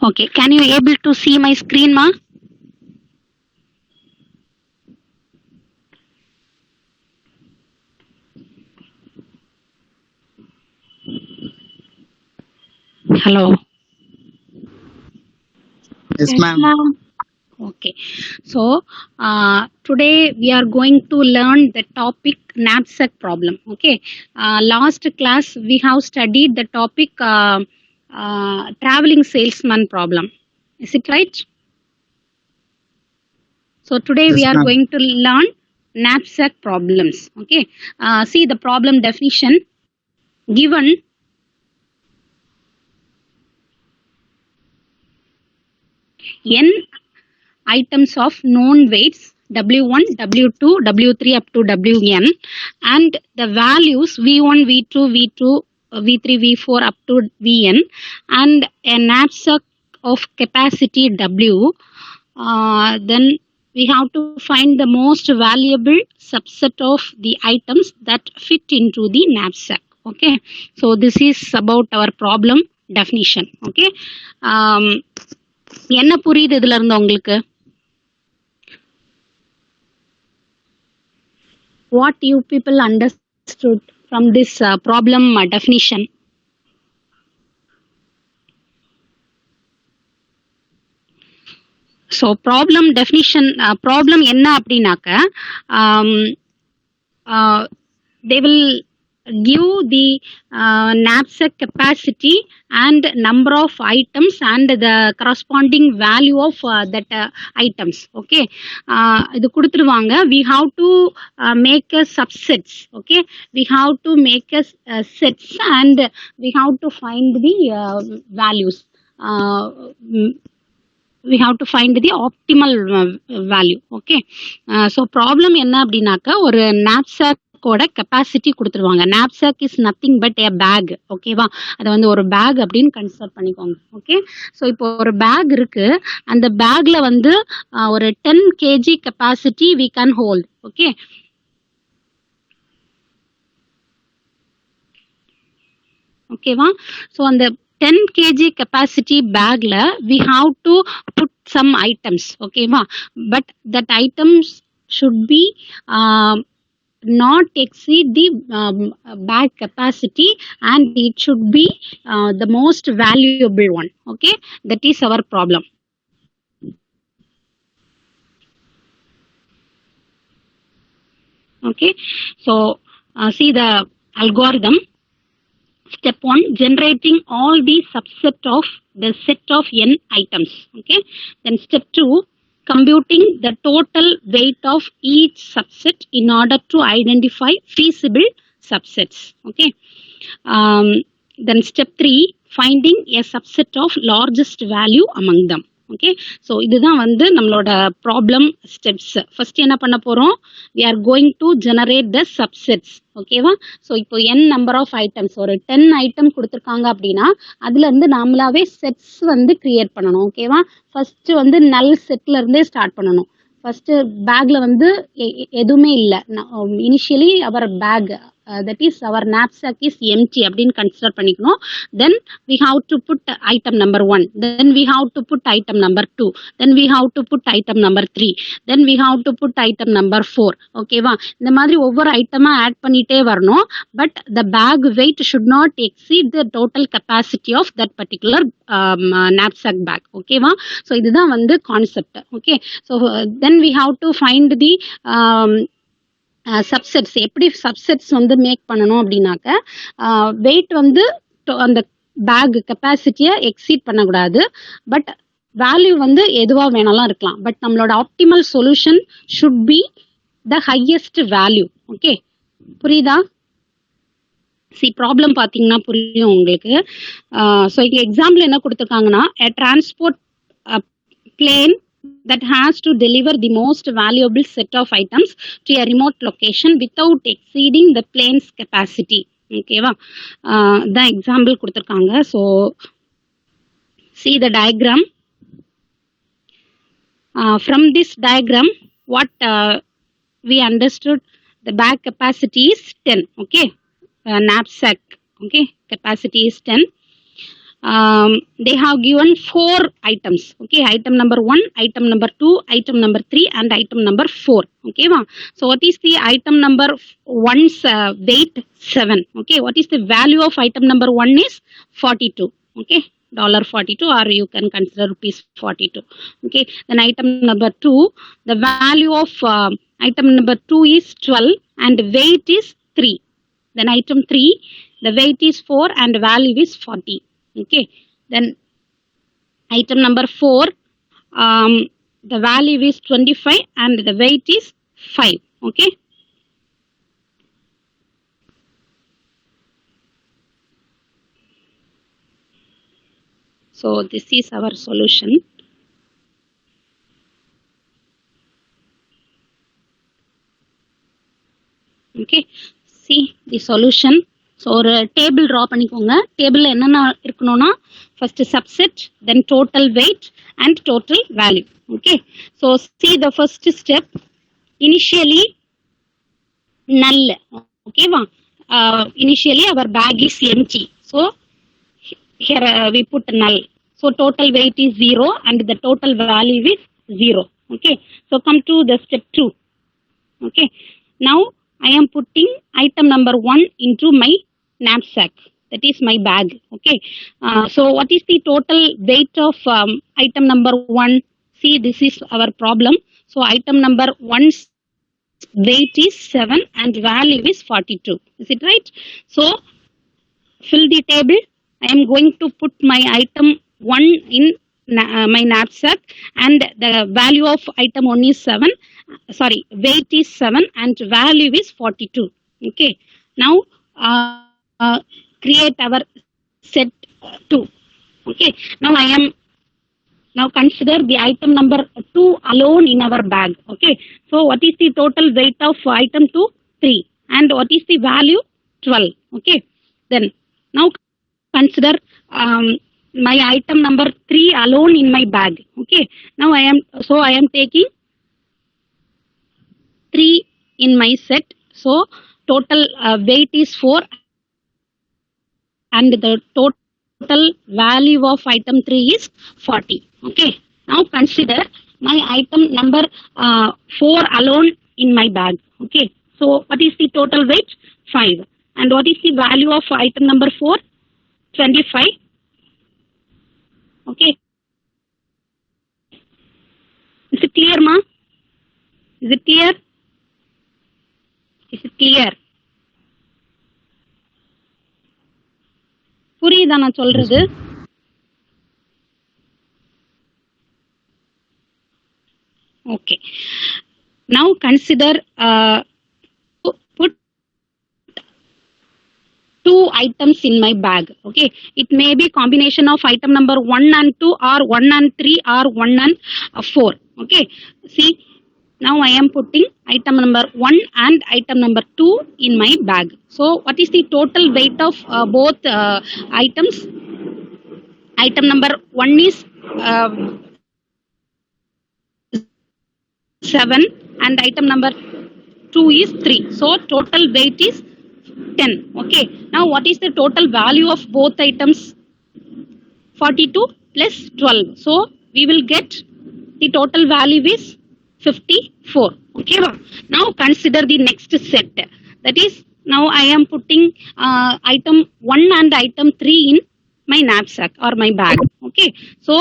Okay, can you able to see my screen, ma? Hello. Yes, ma'am. Okay, so today we are going to learn the topic knapsack problem. Okay, last class we have studied the topic traveling salesman problem. Is it right? So today we Yes, are ma'am. going to learn knapsack problems. Okay, see the problem definition given. N items of known weights W1, W2, W3 up to Wn, and the values V1, V2, V2, V3, V4 up to Vn, and a knapsack of capacity W. Then we have to find the most valuable subset of the items that fit into the knapsack. Okay, so this is about our problem definition. Okay, என்ன புரியுது இதுல இருந்து உங்களுக்கு? What you people understood from this problem definition? So problem definition, problem என்ன அப்படின்னாக்க they will give the knapsack capacity and number of items and the corresponding value of that items. Okay, இது கொடுத்துருவாங்க. We have to make a subsets. Okay, we have to make a sets and we have to find the values. We have to find the optimal value. Okay, so problem என்ன அப்படின்னாக்க ஒரு knapsack ஓட capacity கொடுத்துருவாங்க. knapsack is nothing but a bag. ஓகேவா, அதை வந்து ஒரு back அப்படின்னு கன்சிடர் பண்ணிக்கோங்க. ஓகே, ஸோ இப்போ ஒரு பேக் இருக்கு. அந்த பேக்ல வந்து ஒரு 10 kg capacity we can hold. Okay, ஓகேவா, ஸோ அந்த 10 kg capacity bagல we have to put some items. ஓகேவா, but that items should be not exceed the bag capacity and it should be the most valuable one. Okay, that is our problem. Okay, so see the algorithm. Step 1, generating all the subset of the set of n items. Okay, then step 2, computing the total weight of each subset in order to identify feasible subsets. Okay, then step 3, finding a subset of largest value among them. Okay, so இதுதான் வந்து நம்மளோட problem steps. First என்ன பண்ண போறோம்? we are going to generate the subsets. ஓகேவா, so இப்போ n number of items ஒரு 10 item கொடுத்துருக்காங்க அப்படின்னா அதுல இருந்து நாமளாவே செட்ஸ் வந்து கிரியேட் பண்ணணும். ஓகேவா, ஃபர்ஸ்ட் வந்து நல் செட்ல இருந்தே ஸ்டார்ட் பண்ணணும். ஃபர்ஸ்ட் பேக்ல வந்து எதுவுமே இல்லை. Initially our bag that is our knapsack is empty அப்படின்னு கன்சிடர் பண்ணிக்கணும். then we have to put item number 1, then we have to put item number 2, then we have to put item number 3, then we have to put item number 4. ஓகேவா, இந்த மாதிரி ஒவ்வொரு ஐட்டமா add பண்ணிட்டே வரணும். But the bag weight should not exceed the total capacity of that particular knapsack bag. ஓகேவா, so இதுதான் வந்து concept. Okay, so then we have to find the subsets. எப்படி சப்செட்ஸ் வந்து மேக் பண்ணணும் அப்படின்னாக்க வெயிட் வந்து அந்த பேக் கெப்பாசிட்டியை எக்ஸீட் பண்ணக்கூடாது. பட் வேல்யூ வந்து எதுவாக வேணாலும் இருக்கலாம். பட் நம்மளோட optimal solution should be the highest value. Okay, புரியுதா? சி ப்ராப்ளம் பார்த்தீங்கன்னா புரியும் உங்களுக்கு. ஸோ இங்கே எக்ஸாம்பிள் என்ன கொடுத்துருக்காங்கன்னா, transport plane that has to deliver the most valuable set of items to a remote location without exceeding the plane's capacity. ஓகேவா, the example கொடுத்துருக்காங்க. so see the diagram. From this diagram what we understood, the bag capacity is 10. okay, knapsack, okay, capacity is 10. they have given 4 items. Okay, item number 1, item number 2, item number 3, and item number 4. Okay, so what is the item number 1's weight? 7. Okay, what is the value of item number 1 is 42. Okay, $42, or you can consider rupees 42. Okay, then item number 2, the value of item number 2 is 12 and weight is 3. Then item 3, the weight is 4 and value is 40. Okay, then item number 4, the value is 25 and the weight is 5. Okay, so this is our solution. Okay, see the solution. So ஒரு table draw பண்ணிக்கோங்க. டேபிளில் என்னென்ன இருக்கணும்னா first subset, then total weight and total value. Okay, so see the first step. Initially null. ஓகேவா, initially our bag is empty, so here we put null. So total weight is 0 and the total value is 0. Okay, so come to the step 2. Okay, now I am putting item number 1 into my knapsack, that is my bag. Okay, so what is the total weight of item number 1? See, this is our problem. So item number 1's weight is 7 and value is 42. Is it right? So fill the table. I am going to put my item 1 in my knapsack and the value of item 1 is 7. Sorry, weight is 7 and value is 42. Okay, now create our set 2. Okay, now consider the item number 2 alone in our bag. Okay, so what is the total weight of item 2? 3. And what is the value? 12. Okay, then now consider my item number 3 alone in my bag. Okay, now I am taking 3 in my set. So total weight is 4 and the total value of item 3 is 40. Okay, now consider my item number 4 alone in my bag. Okay, so what is the total weight? 5. And what is the value of item number 4? 25. Okay, is it clear, ma? Is it clear? Is it clear? புரியுதா நான் சொல்றது? Okay, now consider put 2 items in my bag. Okay, it may be combination of item number 1 and 2 or 1 and 3 or 1 and 4. Okay, see, now I am putting item number 1 and item number 2 in my bag. So what is the total weight of both items? Item number 1 is 7 and item number 2 is 3. So total weight is 10. Okay, now what is the total value of both items? 42 plus 12. So we will get the total value is 54. Okay, now consider the next set. That is, now I am putting item 1 and item 3 in my knapsack or my bag. Okay, so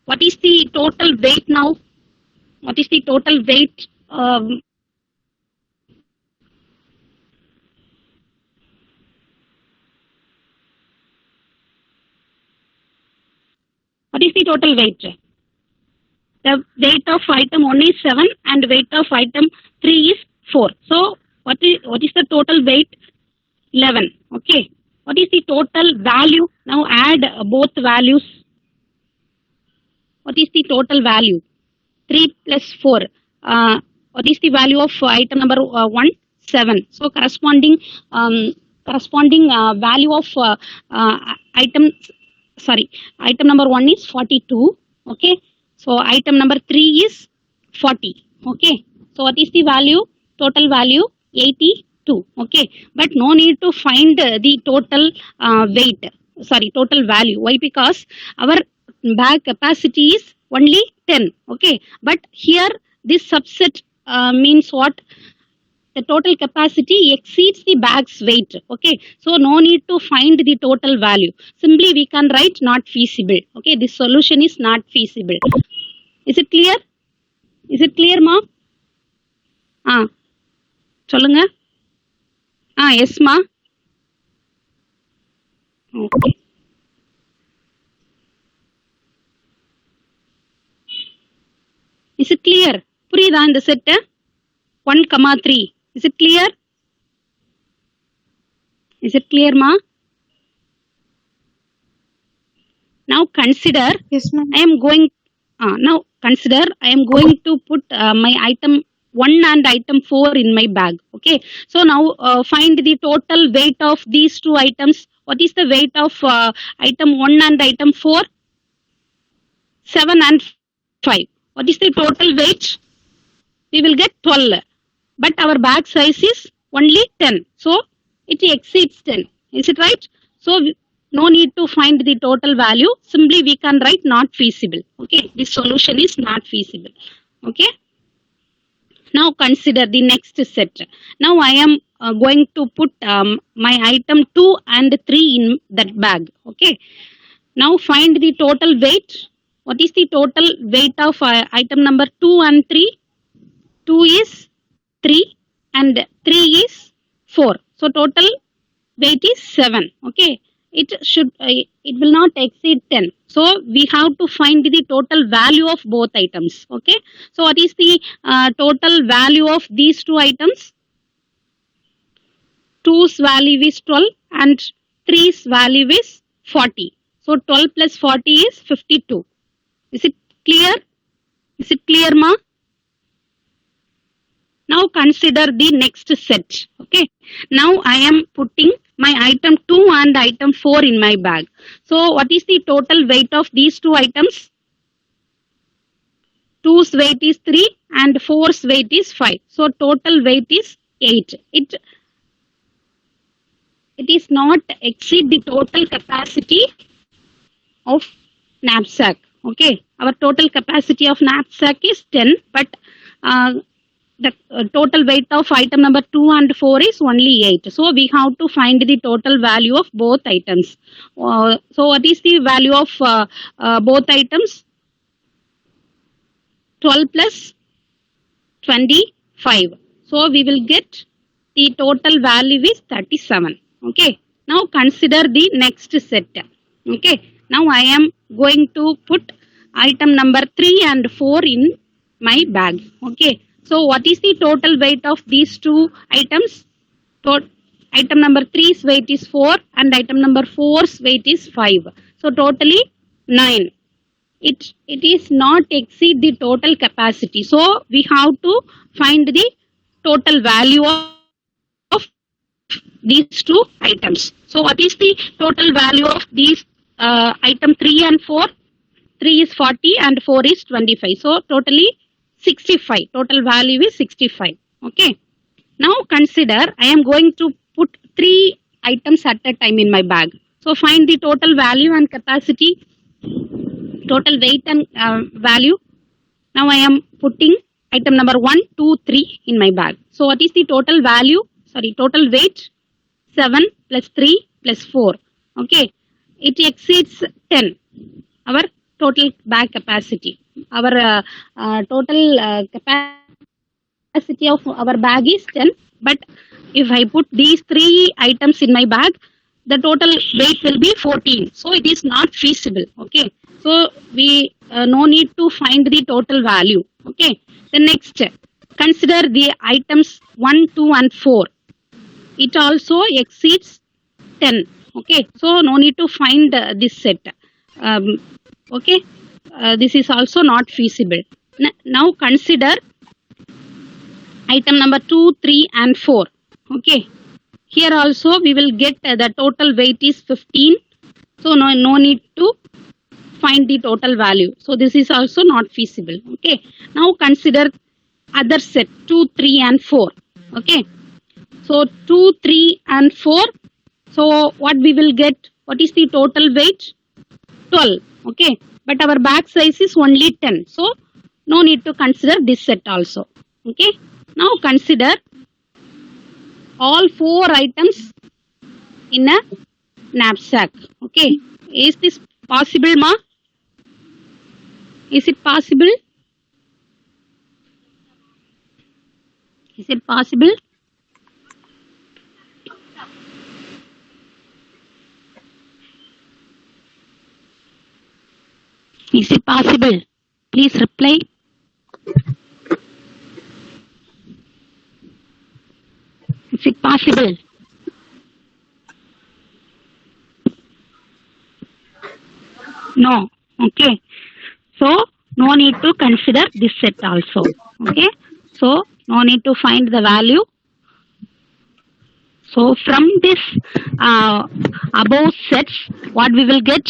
what is the total weight now? What is the total weight? What is the total weight? The weight of item 1 is 7 and weight of item 3 is 4. So what is the total weight? 11. Okay, what is the total value? Now add both values. What is the total value? 3 plus 4. What is the value of item number 1? 7. So corresponding value of item number 1 is 42. Okay, so item number 3 is 40. Okay, so what is the value? Total value 82. Okay, but no need to find the total weight. sorry, total value. Why? Because our bag capacity is only 10. Okay, but here this subset means what? The total capacity exceeds the bag's weight. Okay, so no need to find the total value. Simply we can write not feasible. Okay, this solution is not feasible. Is it clear? Is it clear, ma? சொல்லுங்க. Yes, ma. Okay. Is it clear? புரியுதா இந்த set 1,3? Is it clear? Is it clear, ma? Now consider. Yes, ma'am. I am going. Now consider I am going to put my item 1 and item 4 in my bag. Okay. So now find the total weight of these two items. What is the weight of item 1 and item 4? 7 and 5. What is the total weight? We will get 12. But our bag size is only 10. So it exceeds 10. Is it right? So no need to find the total value. Simply we can write not feasible. Okay. This solution is not feasible. Okay. Now consider the next set. Now I am going to put my item 2 and 3 in that bag. Okay. Now find the total weight. What is the total weight of item number 2 and 3? 2 is 3 and 3 is 4. So total weight is 7. Okay. It will not exceed 10. So we have to find the total value of both items. Okay. So what is the total value of these two items? 2's value is 12 and 3's value is 40. So 12 plus 40 is 52. Is it clear? Is it clear, ma? Now consider the next set. Okay. Now I am putting my item 2 and item 4 in my bag. So what is the total weight of these two items? 2's weight is 3 and 4's weight is 5. So total weight is 8. It is not exceed the total capacity of knapsack. Okay. Our total capacity of knapsack is 10, but the total weight of item number 2 and 4 is only 8. So we have to find the total value of both items. So what is the value of both items? 12 plus 25. So we will get the total value is 37. Okay. Now consider the next set. Okay. Now I am going to put item number 3 and 4 in my bag. Okay. So what is the total weight of these two items? Item number 3's weight is 4 and item number 4's weight is 5. So totally 9. It is not exceed the total capacity. So we have to find the total value of these two items. So what is the total value of these item 3 and 4? 3 is 40 and 4 is 25. So totally 65. Total value is 65. Okay. Now consider I am going to put 3 items at a time in my bag. So find the total value and capacity, total weight and value. Now I am putting item number 1, 2, 3 in my bag. So what is the total value? Sorry, total weight 7 plus 3 plus 4. Okay. It exceeds 10. Our total bag capacity. Our total capacity of our bag is 10. But if I put these 3 items in my bag, the total weight will be 14. So it is not feasible. Okay. So we no need to find the total value. Okay. The next, consider the items 1, 2 and 4. It also exceeds 10. Okay. So no need to find this set. Okay. This is also not feasible. Now consider item number 2, 3 and 4. Okay. Here also we will get the total weight is 15. So no need to find the total value. So this is also not feasible. Okay. Now consider other set 2, 3 and 4. Okay. So 2, 3 and 4. So what we will get? what is the total weight? 12. Okay, but our bag size is only 10, so no need to consider this set also. Okay, now consider all 4 items in a knapsack. Okay, is this possible, ma? Is it possible? Is it possible? Is it possible? Please reply. Is it possible? No. Okay. So no need to consider this set also. Okay. So no need to find the value. So from this above sets, what we will get?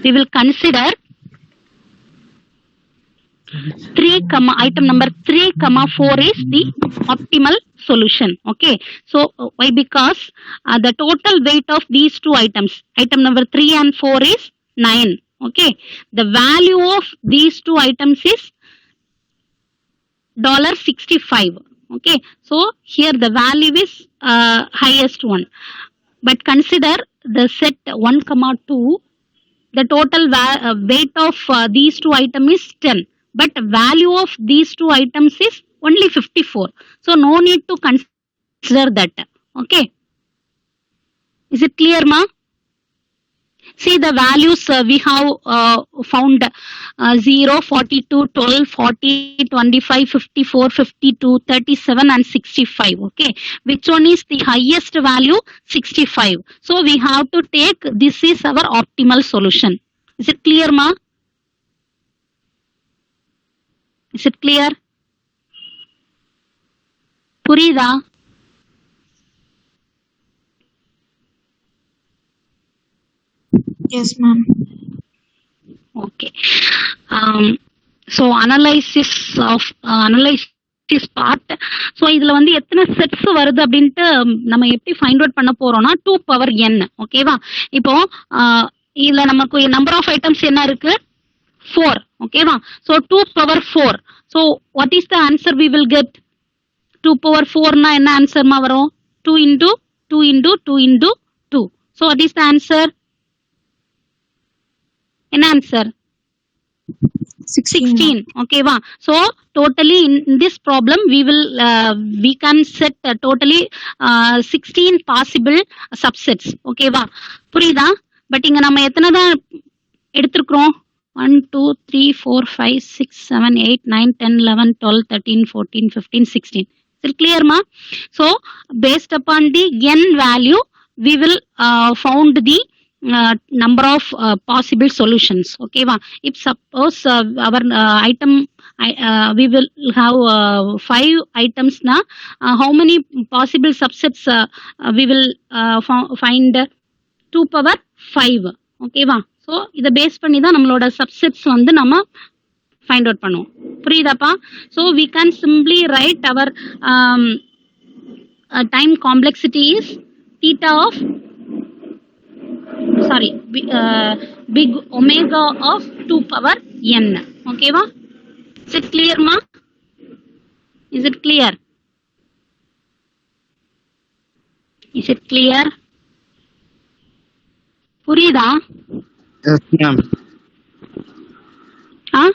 We will consider 3, item number 3, 4 is the optimal solution. Okay. So why? Because the total weight of these 2 items, item number 3 and 4 is 9. Okay. The value of these 2 items is $65. Okay. So here the value is highest one. But consider the set 1, 2. The total weight of these 2 items is 10. But value of these 2 items is only 54. So no need to consider that. Okay. Is it clear, ma? See the values we have found 0, 42, 12, 40, 25, 54, 52, 37 and 65. Okay. Which one is the highest value? 65. So we have to take this is our optimal solution. Is it clear, ma? Is it clear? Purida? Yes, ma'am. Okay. So analysis part. So இதுல வந்து எத்தனை sets வருது அப்படின்ட்டு நம்ம எப்படி find out பண்ண போறோம்னா 2 power n. ஓகேவா? இப்போ இதுல நமக்கு நம்பர் ஆஃப் ஐட்டம்ஸ் என்ன இருக்கு? 4. ஓகேவா? So 2 power 4. So what is the answer we will get? 2 power 4 னா என்ன ஆன்சர் மா வரும்? 2 into 2 into 2 into 2. So what is the answer? என்ன answer? 16. Okay, va. So totally in this problem we can set totally 16 possible subsets. Okay, va. புரியுதா? But இங்க நம்ம எத்தனை தான் எடுத்துக்கிறோம்? 1, 2, 3, 4, 5, 6, 7, 8, 9, 10, 11, 12, 13, 14, 15, 16. Is it clear, ma? So based upon the n value, we will found the number of possible solutions. Okay, va. If suppose our item we will have 5 items na, how many possible subsets we will find? 2 power 5. Okay, va. So இத base பண்ணி தான் நம்மளோட subsets வந்து நம்ம find out பண்ணுவோம். புரியுதாப்பா? So we can simply write our time complexity is theta of big omega of 2 power n. Okay, va? Is it clear, ma? Is it clear? Is it clear? புரியுதா? Yes, ma'am. Huh?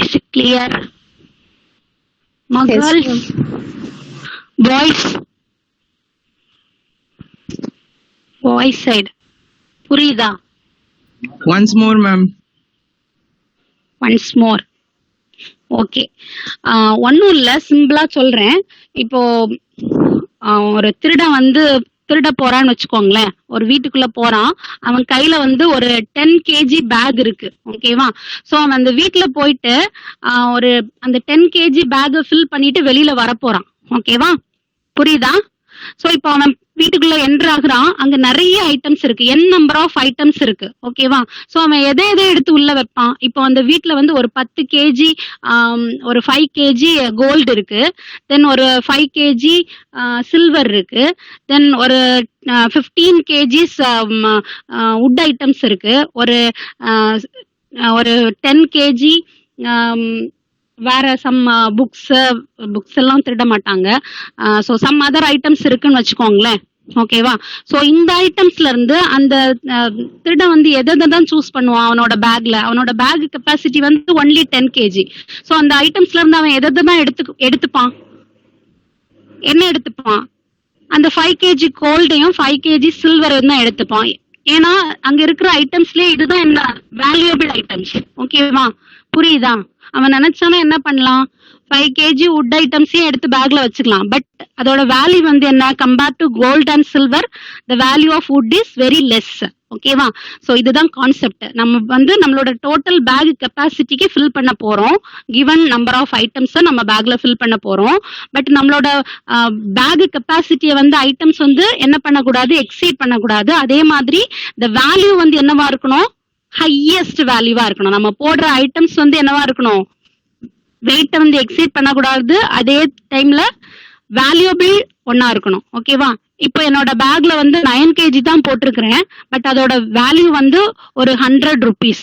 Is it clear? My Yes, girls, boys side. புரியுதா? Once more, ma'am. Once more. Okay. ஒன்றும் இல்லை, சிம்பிளா சொல்றேன். இப்போ ஒரு திருடன் வந்து திருட போறான்னு வச்சுக்கோங்களேன். ஒரு வீட்டுக்குள்ள போறான். அவன் கையில வந்து ஒரு 10 kg பேக் இருக்கு. ஓகேவா? சோ அவன் அந்த வீட்டுல போயிட்டு ஒரு அந்த 10 kg பேக் ஃபில் பண்ணிட்டு வெளியில வர போறான். ஓகேவா? புரியுதா? ஸோ இப்போ அவன் வீட்டுக்குள்ள என்ட்ரு ஆகுறான், அங்க நிறைய ஐட்டம்ஸ் இருக்கு, n நம்பர் ஆஃப் ஐட்டம்ஸ் இருக்கு, ஓகேவா? ஸோ அவன் எதை எதை எடுத்து உள்ள வைப்பான்? இப்போ அந்த வீட்ல வந்து ஒரு 10 கேஜி ஒரு 5 கேஜி கோல்டு இருக்கு, தென் ஒரு 5 கேஜி சில்வர் இருக்கு, தென் ஒரு 15 கேஜிஸ் வுட் ஐட்டம்ஸ் இருக்கு, ஒரு ஒரு 10 கேஜி வேற சம் புக்ஸ் எல்லாம் திருட மாட்டாங்க. ஸோ சம் அதர் ஐட்டம்ஸ் இருக்குன்னு வச்சுக்கோங்களேன், ஓகேவா? ஸோ இந்த ஐட்டம்ஸ்ல இருந்து அந்த திருடன் வந்து எதை தான் சூஸ் பண்ணுவான் அவனோட பேக்ல? அவனோட பேக் கெப்பாசிட்டி வந்து ஒன்லி 10 கேஜி. ஸோ அந்த ஐட்டம்ஸ்ல இருந்து அவன் எதை தான் எடுத்துப்பான்? என்ன எடுத்துப்பான்? அந்த 5 கேஜி கோல்டையும் 5 கேஜி சில்வரையும் தான் எடுத்துப்பான். ஏன்னா அங்க இருக்கிற ஐட்டம்ஸ்லயே இதுதான் என்ன வேல்யூபிள் ஐட்டம்ஸ், ஓகேவா? புரியுதா? அவன் நினைச்சானா என்ன பண்ணலாம், 5 கேஜி வுட் ஐட்டம்ஸையும் எடுத்து பேக்ல வச்சுக்கலாம். பட் அதோட வேல்யூ வந்து என்ன, compare to gold and silver the value of wood is very less, ஓகேவா? ஸோ இதுதான் கான்செப்ட். நம்ம வந்து நம்மளோட டோட்டல் பேக் கெப்பாசிட்டிக்கு ஃபில் பண்ண போறோம், கிவன் நம்பர் ஆஃப் ஐட்டம்ஸை நம்ம பேக்ல ஃபில் பண்ண போறோம். பட் நம்மளோட பேக் கெப்பாசிட்டியை வந்து ஐட்டம்ஸ் வந்து என்ன பண்ணக்கூடாது, எக்ஸீட் பண்ணக்கூடாது. அதே மாதிரி இந்த வேல்யூ வந்து என்னவா இருக்கணும், ஹையஸ்ட் வேல்யூவா இருக்கணும். நம்ம போடுற ஐட்டம்ஸ் வந்து என்னவா இருக்கணும், வெயிட்டை வந்து எக்ஸீட் பண்ணக்கூடாது, அதே டைம்ல வேல்யூபிள் ஒன்னா இருக்கணும், ஓகேவா? இப்போ என்னோட பேக்ல வந்து 9 கேஜி தான் போட்டிருக்கிறேன், பட் அதோட வேல்யூ வந்து ஒரு 100 rupees.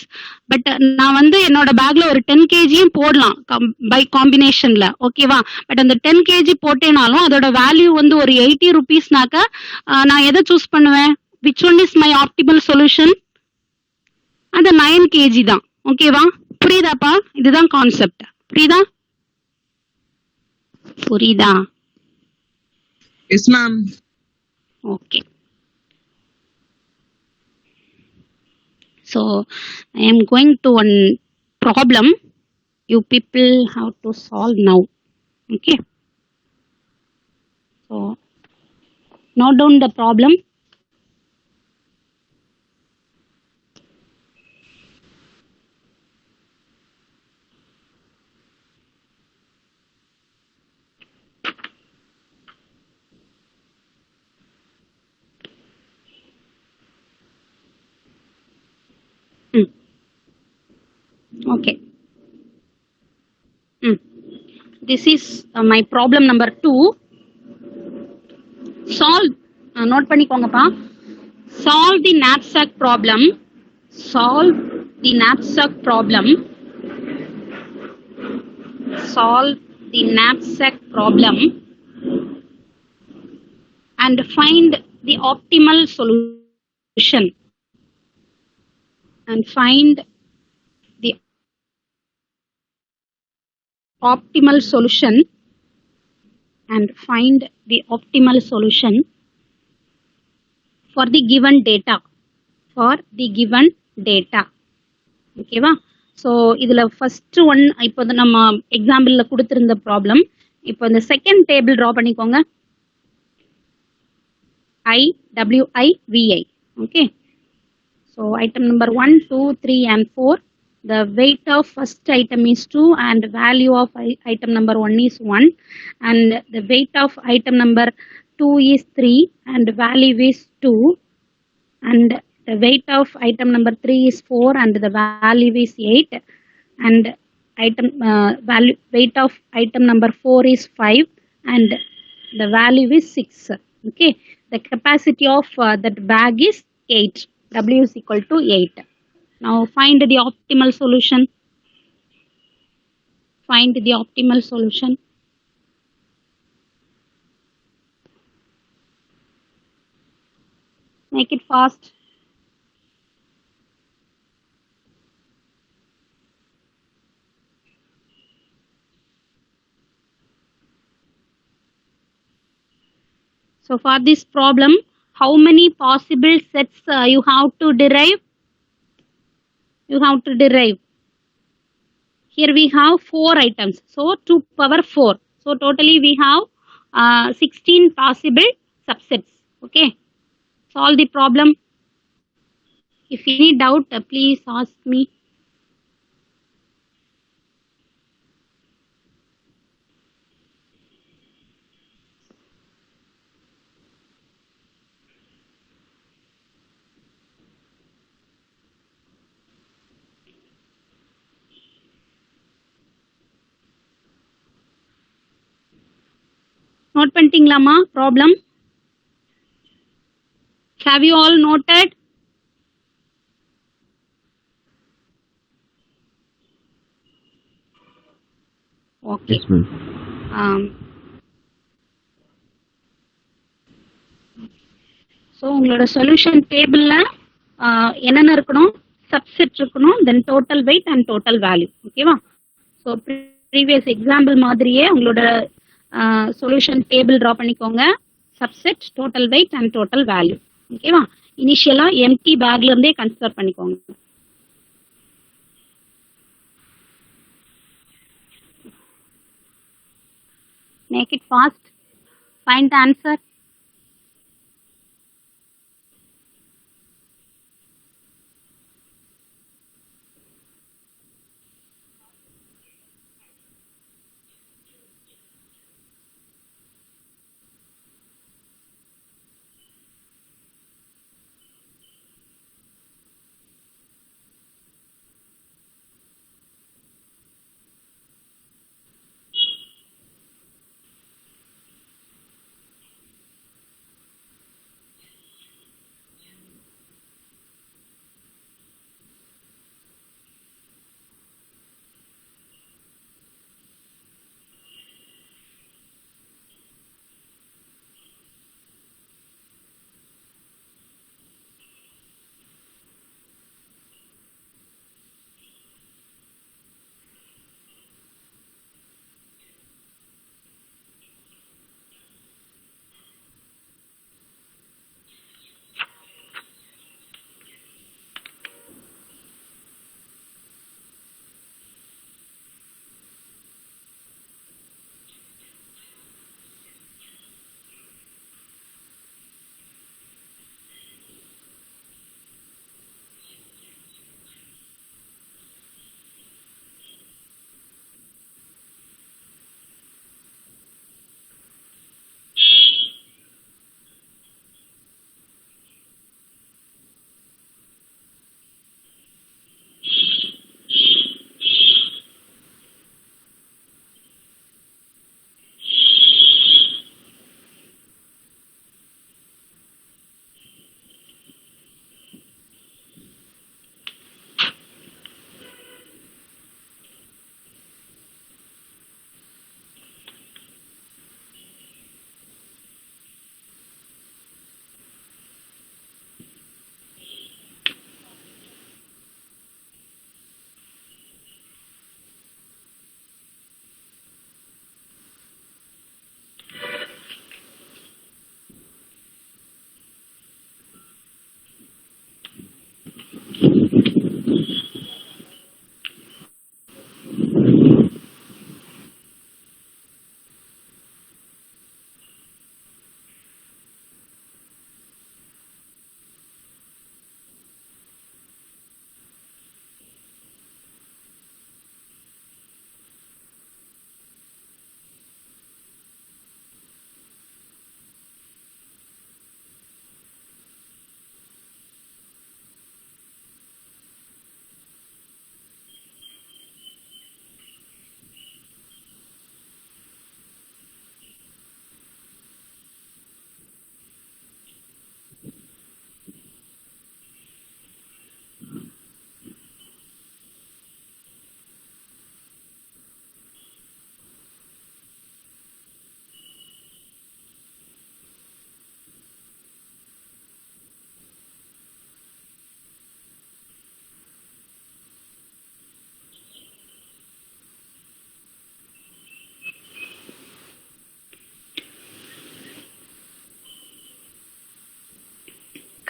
பட் நான் வந்து என்னோட பேக்ல ஒரு 10 கேஜியும் போடலாம் பை காம்பினேஷன்ல, ஓகேவா? பட் அந்த 10 கேஜி போட்டேனாலும் அதோட வேல்யூ வந்து ஒரு 80 rupeesனாக்க நான் எதை சூஸ் பண்ணுவேன்? Which one is my optimal solution? அந்த 9 கேஜி தான், ஓகேவா? புரியுதாப்பா? இதுதான் கான்செப்ட். புரியுதா? புரியுதா? Yes, ma'am. Okay. So I am going to one problem. You people have to solve now. Okay. So note down the problem. Okay. This is my problem number 2. Solve. Note பண்ணிக்கோங்கப்பா. Solve the knapsack problem. Solve the knapsack problem. Solve the knapsack problem and find the optimal solution. And find the optimal solution. And find the optimal solution for the given data. For the given data. ஓகேவா? So இதில் first one இப்போ நம்ம எக்ஸாம்பிளில் கொடுத்துருந்த problem. இப்போ இந்த second table draw பண்ணிக்கோங்க. IWIVI. Okay. So item number 1, 2, 3 and 4. The weight of first item is 2 and value of item number 1 is 1. And the weight of item number 2 is 3 and value is 2. And the weight of item number 3 is 4 and the value is 8. And item weight of item number 4 is 5 and the value is 6. Okay. The capacity of that bag is 8. W is equal to 8. Now find the optimal solution. Find the optimal solution. Make it fast. So for this problem, how many possible sets you have to derive? You have to derive. Here we have 4 items. So 2 power 4. So totally we have 16 possible subsets. Okay. Solve the problem. If any doubt, please ask me. Note பண்ணிட்டீங்களாமா problem? Have you all noted? Okay. Yes, ma'am. So உங்களோட solution டேபிளில் என்னென்ன இருக்கணும்? Subset இருக்கணும், then total weight and total value. ஓகேவா? So previous example மாதிரியே உங்களோட solution table draw பண்ணிக்கோங்க. Subset, total weight and total value. ஓகேவா? இனிஷியலாக எம்டி பேக்லேருந்தே கன்சிடர் பண்ணிக்கோங்க. Make it fast. Find the answer.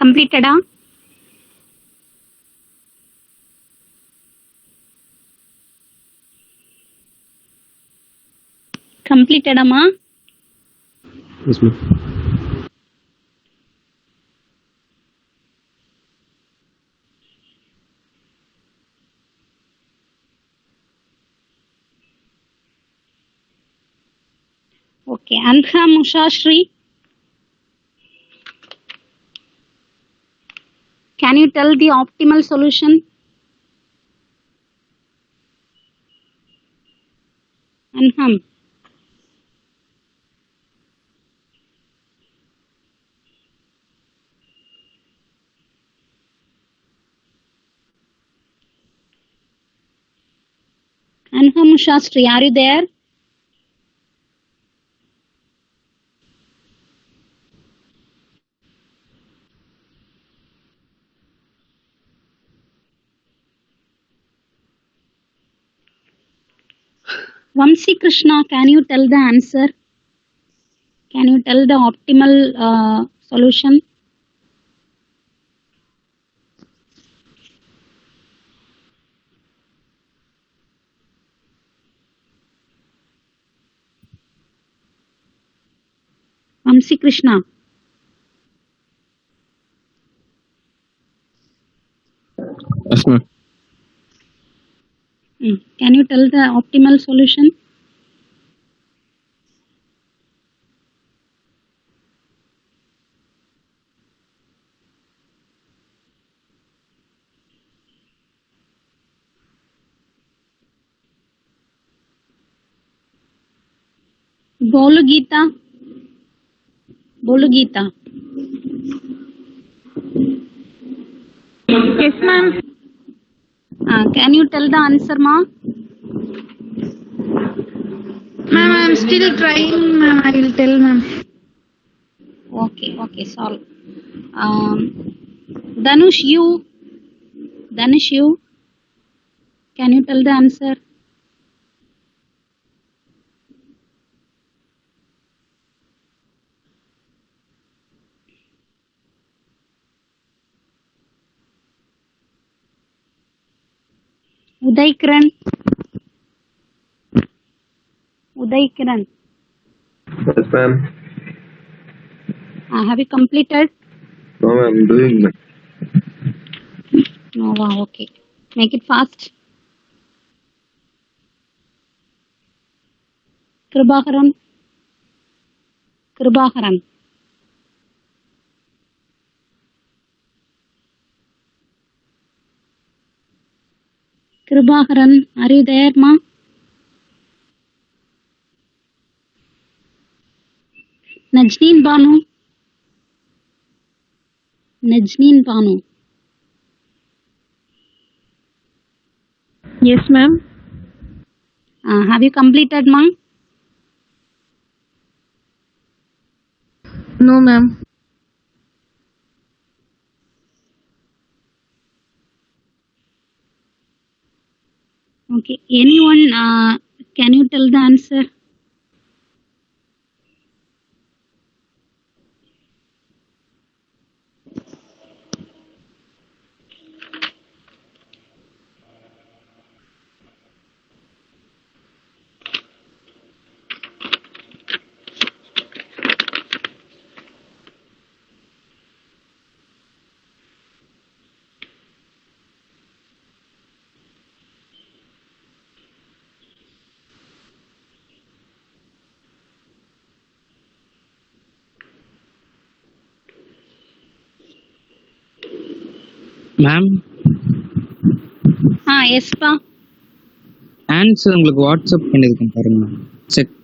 Completed-ஆ? Completed-ஆமா? Yes, ma'am. Okay. Anha, Musha, Shri. Can you tell the optimal solution? Anham. Anham Shastri, are you there? Vamsi Krishna, can you tell the answer? Can you tell the optimal solution? Vamsi Krishna. Yes, ma'am. Can you tell the optimal solution? Bolu Geeta. Bolu Geeta. Yes, ma'am. Can you tell the answer, ma? Ma'am, I'm still trying, ma'am. I will tell, ma'am. Okay, solve. Danush, you. Can you tell the answer? Uday Kiran. Yes, ma'am. Have you completed? No, I'm doing, ma'am. No, wow, okay. Make it fast. Kribakaran. Kribakaran, are you there, ma? Najneen Banu. Yes, ma'am. Have you completed, ma? No, ma'am. Okay. Anyone, can you tell the answer? Ma'am Yes, pa. Answer உங்களுக்கு WhatsApp பண்ணியிருக்கேன் பாருங்க ma'am. Check.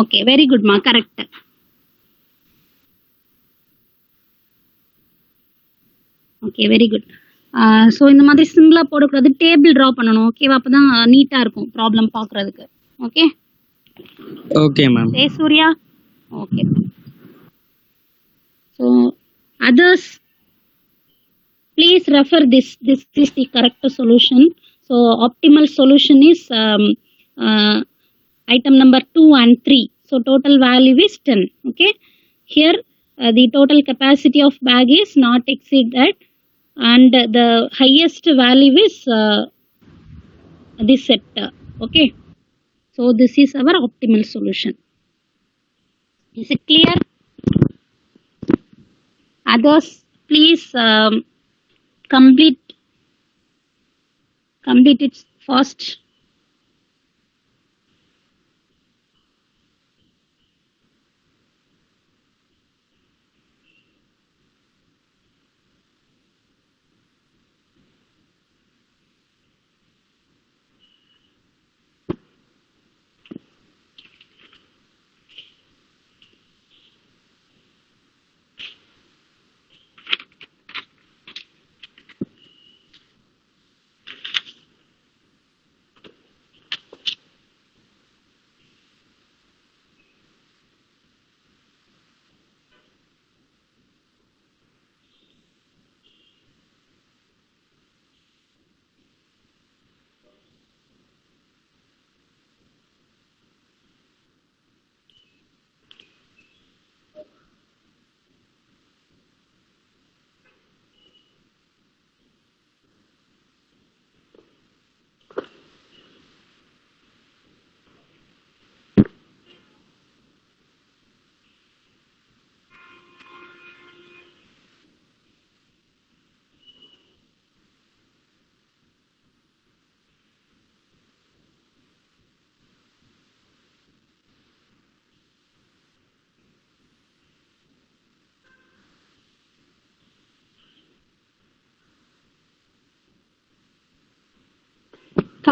Okay, very good, ma. Correct. Okay, very good. So இந்த மாதிரி சிம்பிளாக போடக்கூடாது, table draw பண்ணணும். ஓகேவா? அப்போ தான் நீட்டாக இருக்கும் ப்ராப்ளம் பார்க்குறதுக்கு. Okay okay ma'am. ஏ Surya. Okay. So others, please refer this. This is the correct solution. So optimal solution is item number 2 and 3. So total value is 10. Okay. Here the total capacity of bag is not exceeded, and the highest value is this set. Okay. So this is our optimal solution. Is it clear? Others, please complete it fast.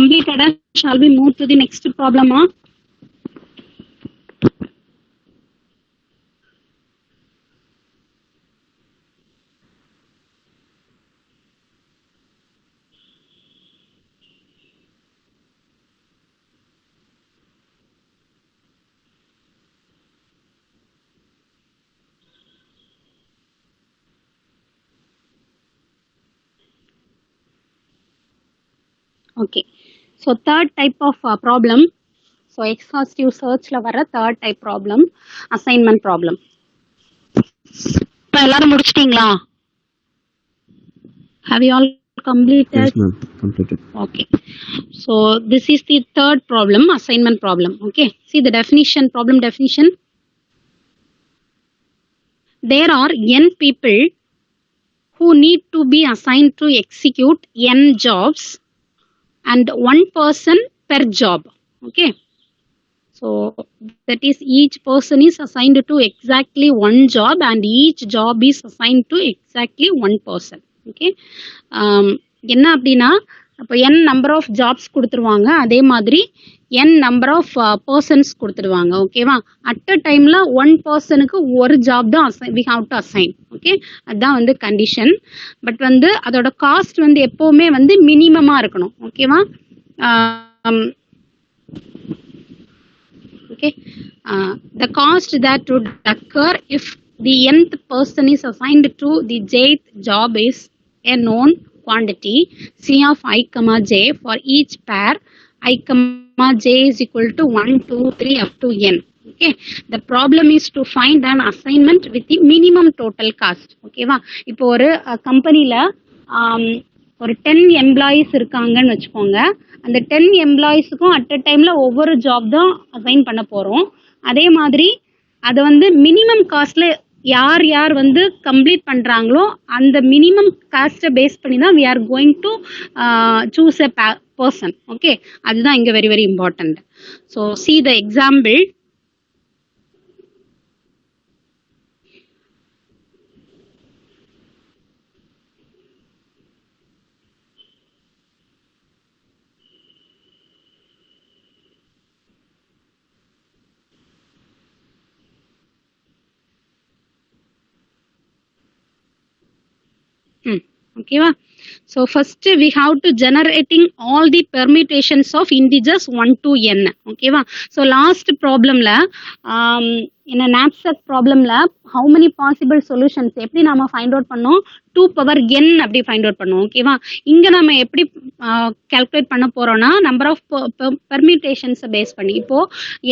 completed. Shall we move to the next problem? Okay. So third type of problem. So exhaustive search la vara third type problem, assignment problem. இப்ப எல்லாரும் முடிச்சிட்டீங்களா? Have you all completed? Yes, ma'am. Completed. Okay. So this is the third problem, assignment problem. Okay. See the definition, problem definition. There are n people who need to be assigned to execute n jobs and one person per job. Okay. So that is each person is assigned to exactly one job and each job is assigned to exactly one person. Okay. என்ன அப்படின்னா அப்போ n number of jobs கொடுத்துருவாங்க, அதே மாதிரி n number of persons கொடுத்துருவாங்க. ஓகேவா? At a டைமில் one பர்சனுக்கு ஒரு ஜாப் தான் we have to assign. Okay, அதுதான் வந்து கண்டிஷன். பட் வந்து அதோட காஸ்ட் வந்து எப்போவுமே வந்து மினிமமாக இருக்கணும். ஓகேவா? Okay, the cost that would occur if the nth person is assigned to the jth job is a known quantity C of I comma j for each pair I comma j is equal to 1, 2, 3 up to n. Okay, the problem is to find an assignment with the minimum total cost. Okay வா? இப்போ ஒரு கம்பெனில ஒரு 10 employees இருக்காங்கன்னு வச்சுக்கோங்க. அந்த 10 எம்ப்ளாயிஸுக்கும் at a டைமில் ஒவ்வொரு ஜாப் தான் அசைன் பண்ண போகிறோம். அதே மாதிரி அதை வந்து மினிமம் காஸ்ட்டில் யார் யார் வந்து கம்ப்ளீட் பண்ணுறாங்களோ அந்த மினிமம் காஸ்ட்டை பேஸ் பண்ணி தான் we are going to choose a person. Okay, அதுதான் இங்கே very very important. So see the example. Okay, so first we have to generating all the permutations of integers 1 to n. Okay, so last problem la in a knapsack problem la how many possible solutions எப்படி நாம find out பண்ணோம்? 2 power n அப்படி find out பண்ணோம். ஓகேவா? இங்க நாம எப்படி calculate பண்ண போறோம்னா number of permutations பேஸ் பண்ணி. இப்போ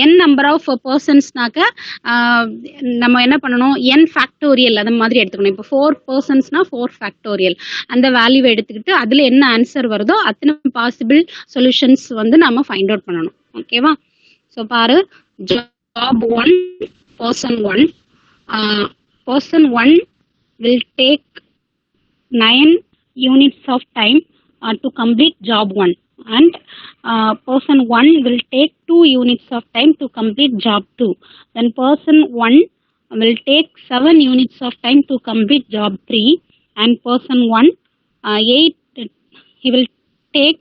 n number of personsனாக்க நம்ம என்ன பண்ணணும்? n factorial அந்த மாதிரி எடுத்துக்கணும். இப்போ 4 personsனா 4 factorial அந்த வேல்யூ எடுத்துக்கிட்டு அதுல என்ன ஆன்சர் வருதோ அத்தனை பாசிபிள் சொல்யூஷன்ஸ் வந்து நாம ஃபைண்ட் அவுட் பண்ணணும். ஓகேவா? ஸோ பாரு, job 1 person 1 person 1 will take 9 units of time to complete job 1 and person 1 will take 2 units of time to complete job 2. Then person 1 will take 7 units of time to complete job 3 and person 1 he will take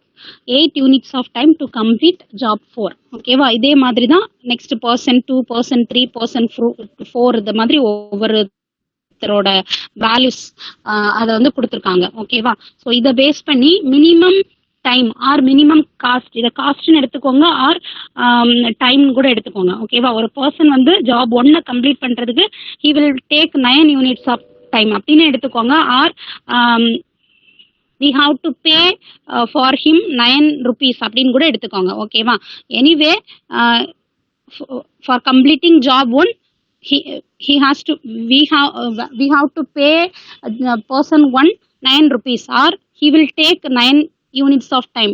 8 units of time to complete job 4. ஓகேவா? இதே மாதிரி தான் next person 2, person 3, person 4 இந்த மாதிரி ஒவ்வொருத்தரோட values அதை வந்து கொடுத்துருக்காங்க. ஓகேவா? ஸோ இதை பேஸ் பண்ணி minimum time R minimum cost, இதை காஸ்ட்னு எடுத்துக்கோங்க ஆர் டைம் கூட எடுத்துக்கோங்க. ஓகேவா? ஒரு பர்சன் வந்து ஜாப் 1 கம்ப்ளீட் பண்றதுக்கு he will take 9 units of time அப்படின்னு எடுத்துக்கோங்க R we have to pay for him 9 rupees அப்படின்னு கூட எடுத்துக்கோங்க. ஓகேவா? Anyway for completing job 1 he has to we have to pay person 1 9 rupees or he will take 9 units of time.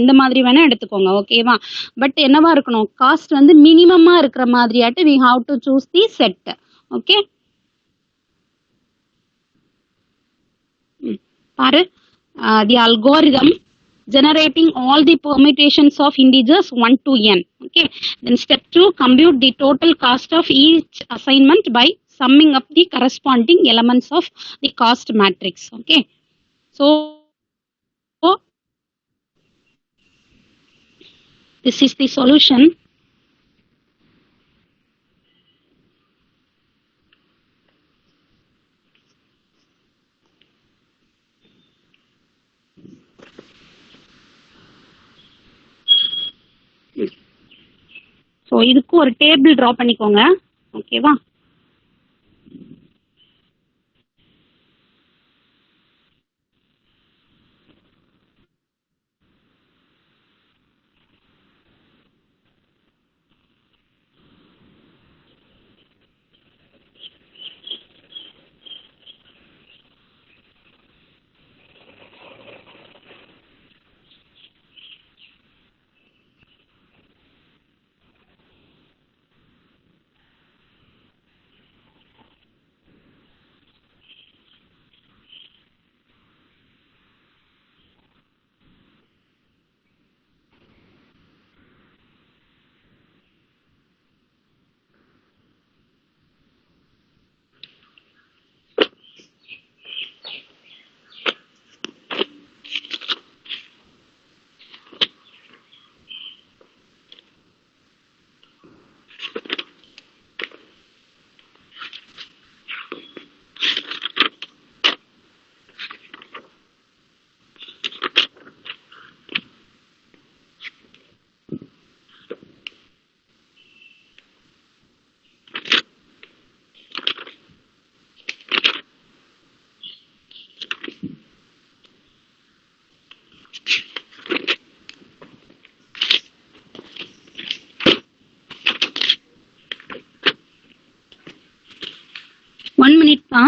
எந்த மாதிரி வேணா எடுத்துக்கோங்க. ஓகேவா? பட் என்னவா இருக்கணும்? காஸ்ட் வந்து மினிமமா இருக்கிற மாதிரியாட்டு we have to choose the set. Okay, பாரு, the algorithm generating all the permutations of integers 1 to n. Okay, then step 2, compute the total cost of each assignment by summing up the corresponding elements of the cost matrix. Okay, so This is the solution. So இதுக்கு ஒரு table draw பண்ணிக்கோங்க. ஓகேவா? One minute, pa.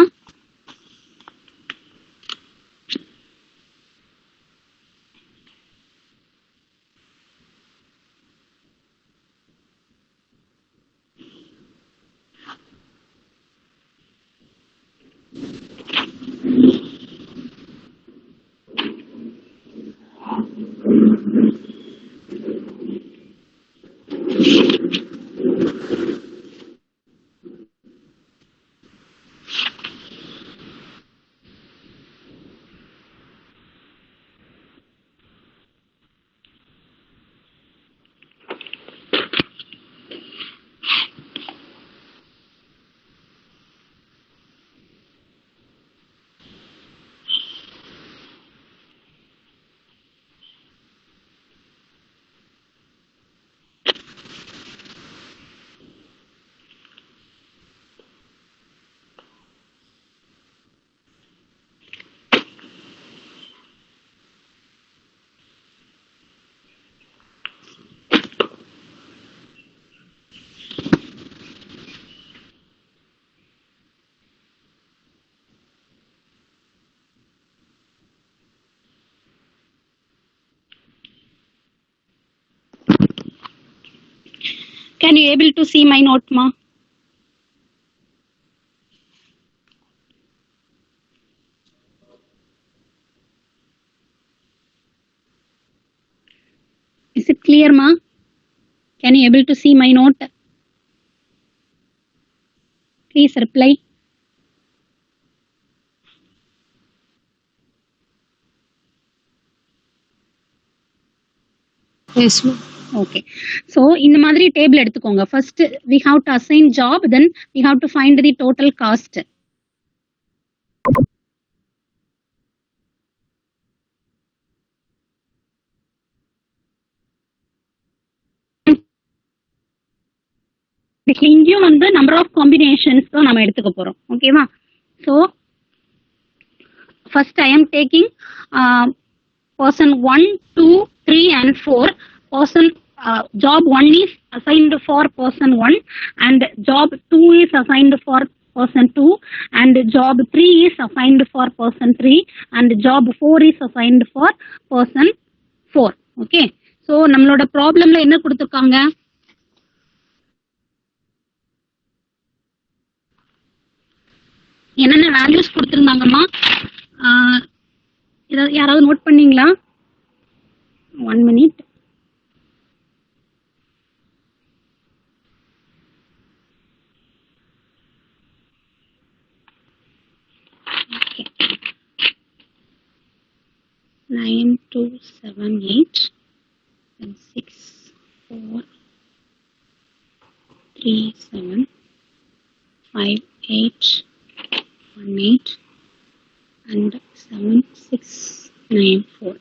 Can you able to see my note, ma? Is it clear, ma? Can you able to see my note? Please reply. Yes, ma'am. Okay. So இந்த மாதிரி table எடுத்துக்கோங்க. First we have to assign job, then we have to find the total cost. இங்கேயும் வந்து number of combinations தான் நம்ம எடுத்துக்க போறோம். ஓகேவா? So first I am taking person 1, 2, 3 and 4. Person job 1 is assigned for person 1 and job 2 is assigned for person 2 and job 3 is assigned for person 3 and job 4 is assigned for person 4. Okay. So நம்மளோட ப்ராப்ளம்ல என்ன கொடுத்துருக்காங்க? என்னென்ன values கொடுத்துருந்தாங்கம்மா? யாராவது note பண்ணீங்களா? 1 minute. Okay. 9, 2, 7, 8 and 6. 3, 7, 5, 8, 1, 8, and 7, 6, 9, 4.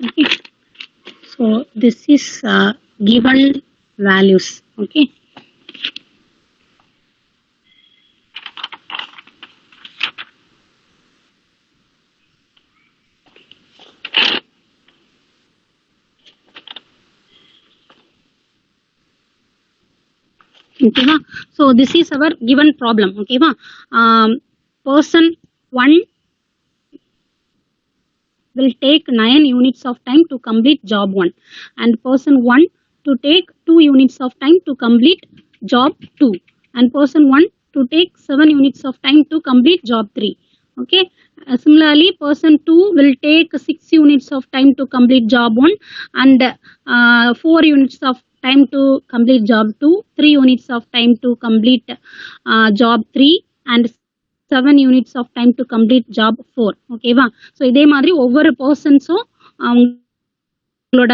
Okay. So this is given values. Okay. Okay, va? So this is our given problem. Okay, va? Person 1 will take 9 units of time to complete job 1, and person 1 to take 2 units of time to complete job 2, and person 1 to take 7 units of time to complete job 3. Okay. Similarly, person 2 will take 6 units of time to complete job 1, and 4 units of time to complete job 2, 3 units of time to complete job 3, and 7 units of time to complete job 4. ஓகேவா? So இதே மாதிரி ஒவ்வொரு பர்சன்ஸும் அவங்களோட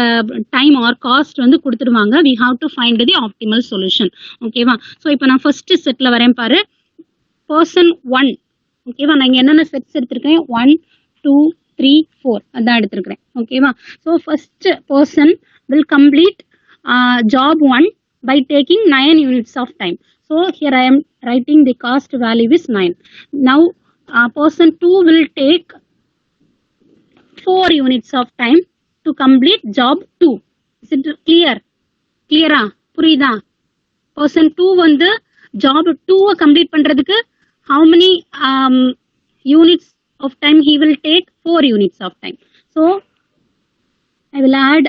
time R cost வந்து கொடுத்துடுவாங்க. We have to find the optimal solution. ஓகேவா? So இப்போ நான் ஃபர்ஸ்ட் செட்டில் வரேன் பாரு. பர்சன் 1. ஓகேவா? நான் இங்கே என்னென்ன செட்ஸ் எடுத்திருக்கேன்? 1, 2, 3, 4 அதான் எடுத்திருக்கிறேன். ஓகேவா? So first person will complete job 1 by taking 9 units of time. So here I am writing the cost value is 9. Now person 2 will take 4 units of time to complete job 2. Is it clear? Clear? புரியுதா? person 2 வந்து job 2 complete பண்றதுக்கு how many units of time he will take? 4 units of time. So I will add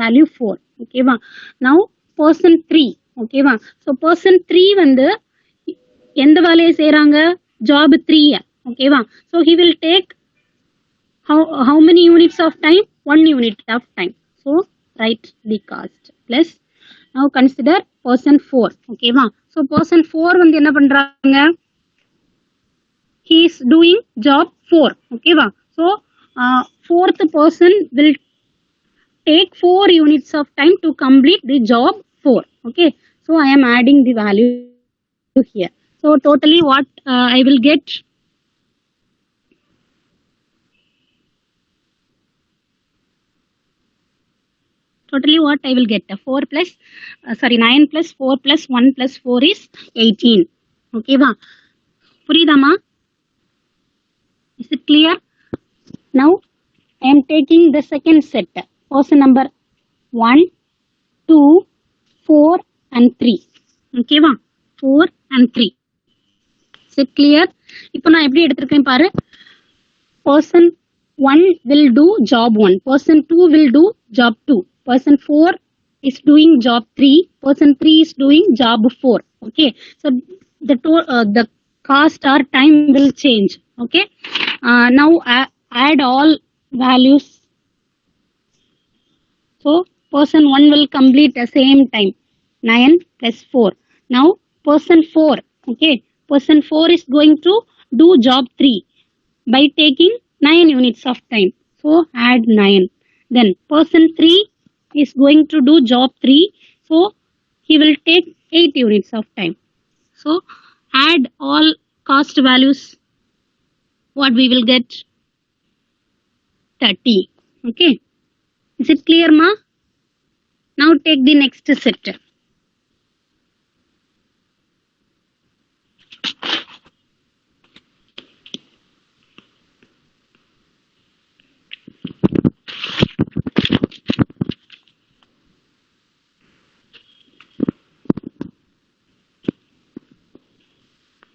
value 4. Okay va? Now person 3. Okay va? So person 3 வந்து எந்த வேலையை செய்றாங்க? job 3. Okay va? So he will take how many units of time? 1 unit of time. So write the cost plus now consider person 4. Okay va? So person 4 வந்து என்ன பண்றாங்க? He is doing job 4. Okay va? So fourth person will take 4 units of time to complete the job 4. Okay. So I am adding the value here. So totally what I will get? Totally what I will get? 4 plus, 9 plus 4 plus 1 plus 4 is 18. Okay va? புரியுதாமா? Is it clear? Now I am taking the second set. Person number 1, 2, 4 and 3. Okay va? 4 and 3. Is it clear? இப்போ நான் எப்படி எடுத்திருக்கேன் பாரு. Person 1 will do job 1. Person 2 will do job 2. Person 4 is doing job 3. Person 3 is doing job 4. Okay. So the cost or time will change. Okay. Now add all values. So person 1 will complete the same time 9 plus 4. Now person 4, okay, person 4 is going to do job 3 by taking 9 units of time. So add 9. Then person 3 is going to do job 3. So he will take 8 units of time. So add all cost values. What we will get? 30. Okay. Is it clear, ma? Now take the next set.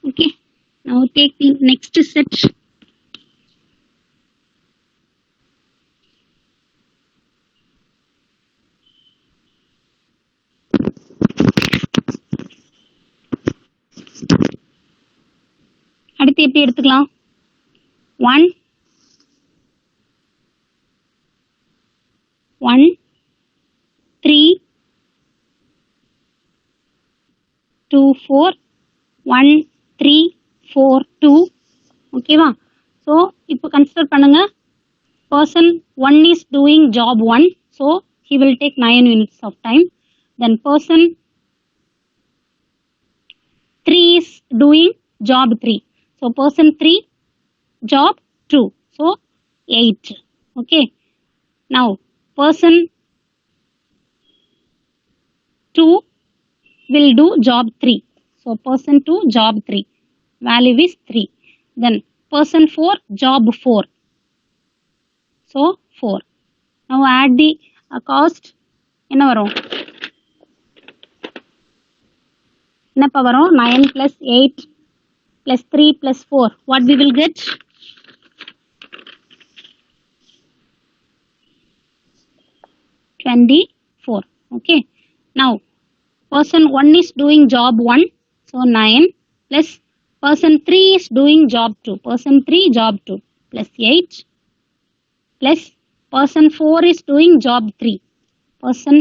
Okay. Now take the next set. அடுத்து எப்படி எடுத்துக்கலாம்? 1, 1, 3, 2, 4, 1, 3, 4, 2, ஓகேவா? So இப்போ consider பண்ணுங்க, person 1 is doing job 1, so he will take 9 units of time. Then person 3 is doing job 3, so person 3 job 2, so 8. Okay, now person 2 will do job 3, so person 2 job 3, value is 3. Then person 4 job 4, so 4. Now add the cost. என்ன வரும்? என்னப்பா வரும்? 9 plus 8 plus 3 plus 4. What we will get? 24. Okay. Now person 1 is doing job 1, so 9 plus person 3 is doing job 2, person 3 job 2 plus 8 plus person 4 is doing job 3, person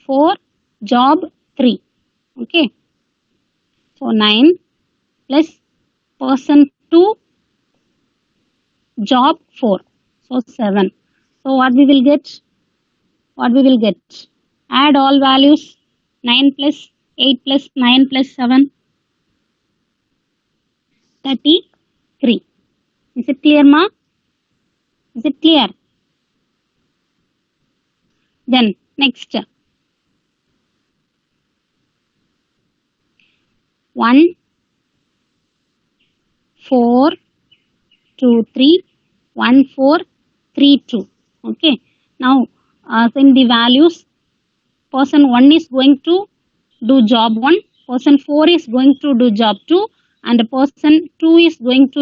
4 job 3. Okay, so 9 plus person 2 job 4, so 7. So what we will get? Add all values. 9 plus 8 plus 9 plus 7, 33. Is it clear, ma? Is it clear? Then next, 1 4 2 3 1 4 3 2. Okay, now in the values, person 1 is going to do job 1, person 4 is going to do job 2, and person 2 is going to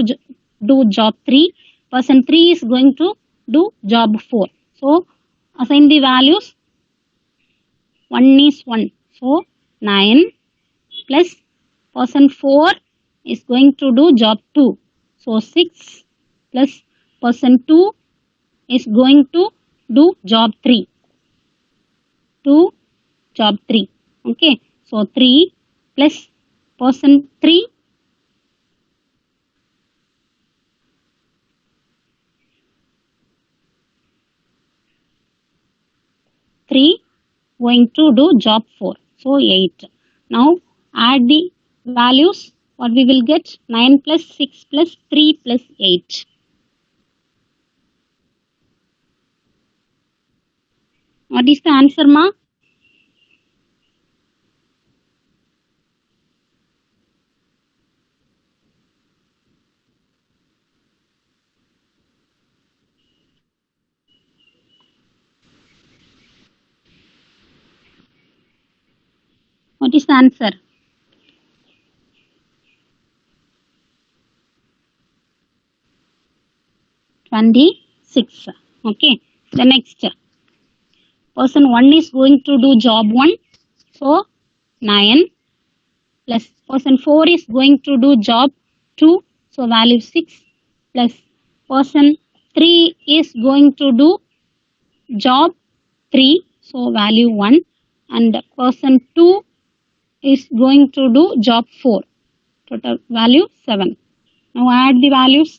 do job 3, person 3 is going to do job 4. So assign the values. 1 is 1, so 9 plus person 4 is going to do job 2, so 6 plus person 2 is going to do job 3, 2 job 3. Okay, so 3 plus person 3 going to do job 4, so 8. Now add the values. What we will get? 9 plus 6 plus 3 plus 8. What is the answer, ma? What is the answer? $26. Okay, the next, person 1 is going to do job 1, so 9 plus person 4 is going to do job 2, so value 6, plus person 3 is going to do job 3, so value 1, and person 2 is going to do job 4, total value 7. Now add the values.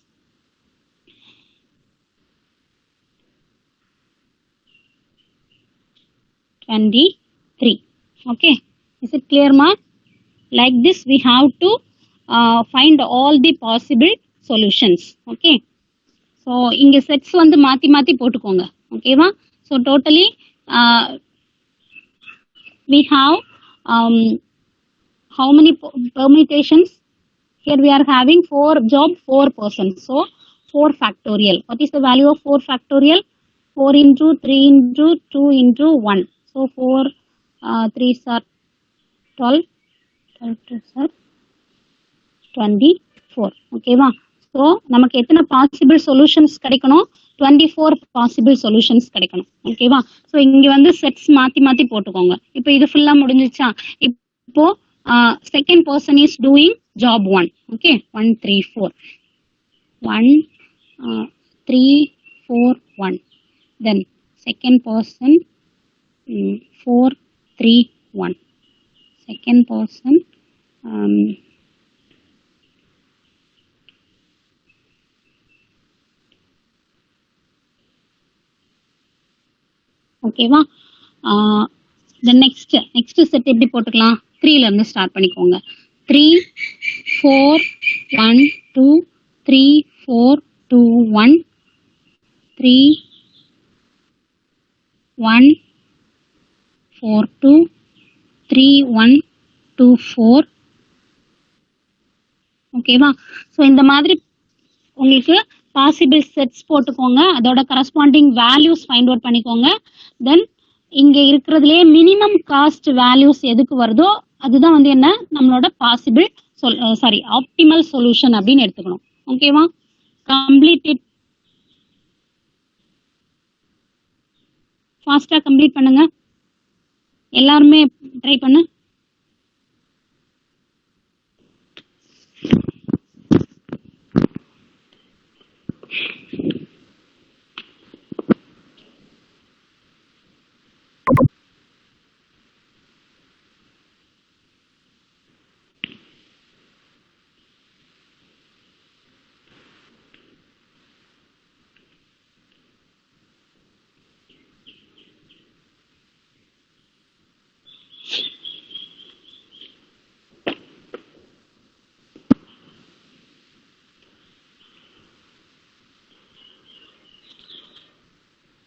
23. Okay, is it clear, ma? Like this we have to find all the possible solutions. Okay, so inga sets வந்து மாத்தி மாத்தி போட்டுக்கோங்க. ஓகேவா? So totally we have how many permutations? Here we are having 4 job 4 persons, so 4 factorial. What is the value of 4 factorial? 4 into 3 into 2 into 1, so 4 3s are 12, 12 2s are 24. ஓகேவா? So நமக்கு எத்தனை possible solutions கிடைக்கணும்? 24 possible solutions கிடைக்கணும். ஓகேவா? So இங்கே வந்து sets மாற்றி மாற்றி போட்டுக்கோங்க. இப்போ இது ஃபுல்லாக முடிஞ்சிச்சா? இப்போ second person is doing job 1. Okay, 1 3 4 1 3 4 1. Then second person 4 3 1. Second person ஓகேவா? தென் நெக்ஸ்ட் செட் எப்படி போட்டுக்கலாம்? 3ல இருந்து ஸ்டார்ட் பண்ணிக்கோங்க. 3 4 1 2 3 4 2 1 3 1 4 2 3 1 2 4. ஓகேவா? ஸோ இந்த மாதிரி உங்களுக்கு பாசிபிள் செட்ஸ் போட்டுக்கோங்க. அதோட கரஸ்பாண்டிங் வேல்யூஸ் ஃபைண்ட் அவுட் பண்ணிக்கோங்க. தென் இங்க இருக்கிறதுலே மினிமம் காஸ்ட் வேல்யூஸ் எதுக்கு வருதோ அதுதான் வந்து என்ன நம்மளோட பாசிபிள் ஆப்டிமல் சொல்யூஷன் அப்படின்னு எடுத்துக்கணும். ஓகேவா? Complete it. ஃபாஸ்டா கம்ப்ளீட் பண்ணுங்க. எல்லாருமே ட்ரை பண்ணு.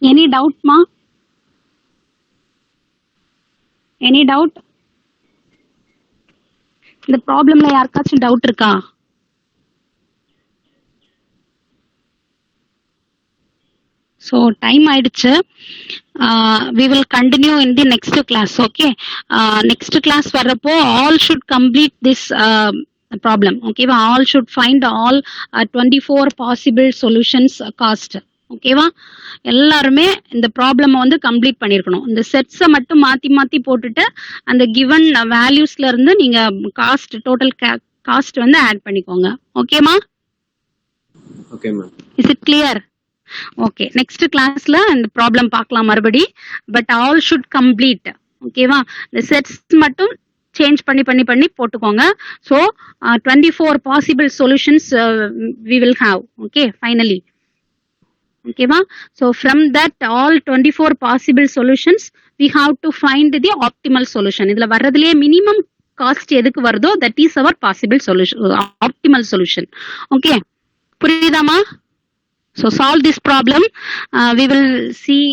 எனி டவுட்மா? Any doubt? இந்த ப்ராப்ளம்ல யாருக்காச்சும் டவுட் இருக்கா? ஸோ டைம் ஆயிடுச்சு. We will continue in the next class. Okay, next class வர்றப்போ all should complete this problem. ஓகேவா? All should find all 24 possible solutions cost. ஓகேவா? எல்லாருமே இந்த ப்ராப்ளம் வந்து கம்ப்ளீட் பண்ணிருக்கணும். இந்த செட்ஸை மட்டும் மாத்தி மாத்தி போட்டுட்டு அந்த கிவன் வேல்யூஸ்ல இருந்து நீங்க காஸ்ட் டோட்டல் காஸ்ட் வந்து ஆட் பண்ணிக்கோங்க. ஓகேமா? Okay, ma'am. Is it clear? Okay, next கிளாஸ்ல இந்த ப்ராப்ளம் பார்க்கலாம் மறுபடி. But all should complete. ஓகேவா? இந்த செட்ஸ் மட்டும் சேஞ்ச் பண்ணி போட்டுக்கோங்க. So 24 possible solutions we will have. Okay, finally. ஓகேவா? So from that all 24 possible solutions we have to find the optimal solution. இதுல வர்றதுலேயே மினிமம் காஸ்ட் எதுக்கு வருதோ that is our possible solution, optimal solution. Okay, புரியுதாமா? So solve this problem. We will see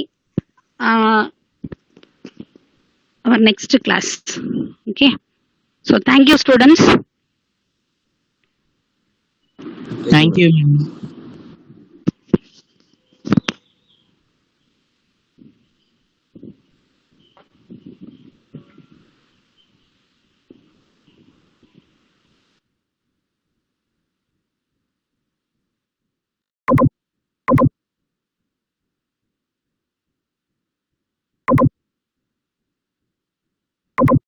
our next class. Okay. So thank you, students. Thank you.